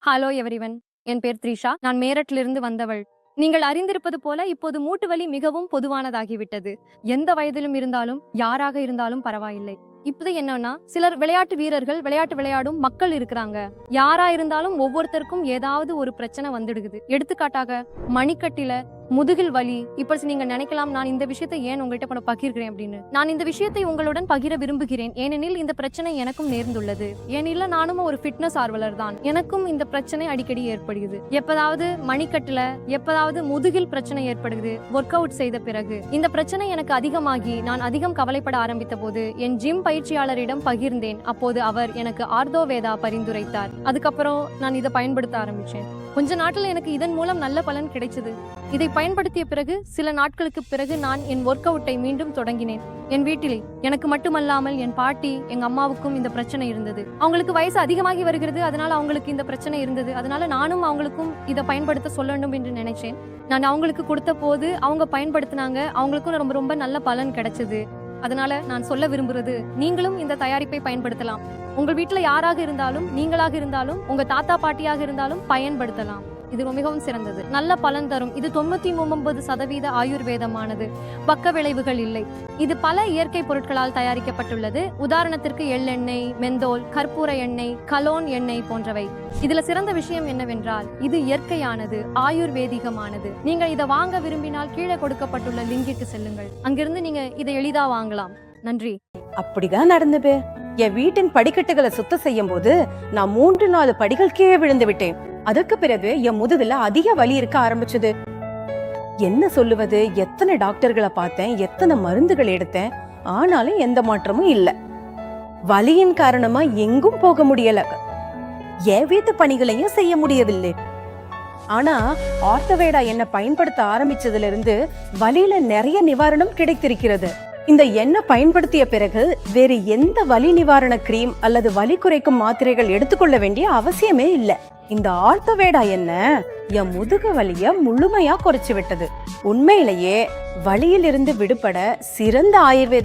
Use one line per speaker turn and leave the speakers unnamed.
Hello everyone, என் பேர் த்ரிஷா. நான் மேரட்டிலிருந்து வந்தவள். நீங்கள் அறிந்திருப்பது போல இப்போது மூட்டு வலி மிகவும் பொதுவானதாகிவிட்டது. எந்த வயதிலும் இருந்தாலும் யாராக இருந்தாலும் பரவாயில்லை. இப்போது என்னன்னா, சிலர் விளையாட்டு வீரர்கள், விளையாட்டு விளையாடும் மக்கள் இருக்கிறாங்க. யாரா இருந்தாலும் ஒவ்வொருத்தருக்கும் ஏதாவது ஒரு பிரச்சனை வந்துடுகுது. எடுத்துக்காட்டாக மணிக்கட்டில முதுகில் வலி. இப்ப நீங்க நினைக்கலாம், நான் இந்த விஷயத்தை ஏன் உங்கள்கிட்ட பகிர்கிறேன் அப்படின்னு. நான் இந்த விஷயத்தை உங்களுடன் பகிர விரும்புகிறேன், ஏனெனில் இந்த பிரச்சனை எனக்கும் நேர்ந்துள்ளது. ஏனில்ல, நானும் ஒரு ஃபிட்னஸ் ஆர்வலர் தான். எனக்கும் இந்த பிரச்சனை அடிக்கடி ஏற்படுகிறது. எப்பதாவது மணிக்கட்டுல, எப்பதாவது முதுகில் பிரச்சனை ஏற்படுகிறது. ஒர்க் அவுட் செய்த பிறகு இந்த பிரச்சனை எனக்கு அதிகமாகி நான் அதிகம் கவலைப்பட ஆரம்பித்த போது என் ஜிம் பயிற்சியாளரிடம் பகிர்ந்தேன். அப்போது அவர் எனக்கு ஆர்த்தோவேதா பரிந்துரைத்தார். அதுக்கப்புறம் நான் இதை பயன்படுத்த ஆரம்பிச்சேன். கொஞ்ச நாட்கள் எனக்கு இதன் மூலம் நல்ல பலன் கிடைச்சது. இதை பயன்படுத்திய பிறகு சில நாட்களுக்கு பிறகு நான் என் ஒர்க் அவுட்டை மீண்டும் தொடங்கினேன். என் வீட்டிலே எனக்கு மட்டுமல்லாமல் என் பாட்டி, எங்க அம்மாவுக்கும் இந்த பிரச்சனை இருந்தது. அவங்களுக்கு வயசு அதிகமாகி வருகிறது, அதனால அவங்களுக்கு இந்த பிரச்சனை இருந்தது. அதனால நானும் அவங்களுக்கும் இதை பயன்படுத்த சொல்லணும் என்று நினைச்சேன். நான் அவங்களுக்கு கொடுத்த போது அவங்க பயன்படுத்தினாங்க. அவங்களுக்கும் ரொம்ப ரொம்ப நல்ல பலன் கிடைச்சது. அதனால நான் சொல்ல விரும்புறது, நீங்களும் இந்த தயாரிப்பை பயன்படுத்தலாம். உங்கள் வீட்டுல யாராக இருந்தாலும், நீங்களாக இருந்தாலும், உங்க தாத்தா பாட்டியாக இருந்தாலும் பயன்படுத்தலாம். இது மிகவும் சிறந்தது, நல்ல பலன் தரும். இது 99% ஆயுர்வேதமானது. பக்க விளைவுகள் இல்லை. இது பல இயற்கை பொருட்களால் தயாரிக்கப்பட்டுள்ளது. உதாரணத்திற்கு எள்ளெண்ணெய், மெந்தோல், கற்பூர எண்ணெய், கலோன் எண்ணெய் போன்றவை. இதுல சிறந்த விஷயம் என்னவென்றால், இது இயற்கையானது, ஆயுர்வேதிகமானது. நீங்கள் இதை வாங்க விரும்பினால் கீழே கொடுக்கப்பட்டுள்ள லிங்கிற்கு செல்லுங்கள். அங்கிருந்து நீங்க இதை எளிதா வாங்கலாம். நன்றி.
அப்படிதான் நடந்தது. என் வீட்டின் படிக்கட்டுகளை சுத்தம் செய்யும் போது நான் 3-4 படிகள் கீழே விழுந்து விட்டேன். அதற்கு பிறகு என் முதுகுல அதிக வலி இருக்க ஆரம்பிச்சது. என்ன சொல்லுவது, எத்தனை டாக்டர்களை பார்த்தேன், எத்தனை மருந்துகள் எடுத்தேன், ஆனாலும் எந்த மாற்றமும் இல்ல. வலியின் காரணமா எங்கும் போக முடியல, என் வீட்டு பணிகளையும் செய்ய முடியவில்லை. ஆனா ஆர்த்தோவேடா என்ன பயன்படுத்த ஆரம்பிச்சதுல இருந்து வலியில நிறைய நிவாரணம் கிடைத்திருக்கிறது. இந்த எண்ணெய் பயன்படுத்திய பிறகு வேறு எந்த வலி நிவாரண கிரீம் அல்லது வலி குறைக்கும் மாத்திரைகள் எடுத்துக்கொள்ள வேண்டிய அவசியமே இல்லை. இந்த ஆர்த்தோவேடா எண்ணெய் என் முதுகு வலிய முழுமையா குறைச்சு விட்டது. உண்மையிலேயே வலியிலிருந்து விடுபட சிறந்த ஆயுர்வேத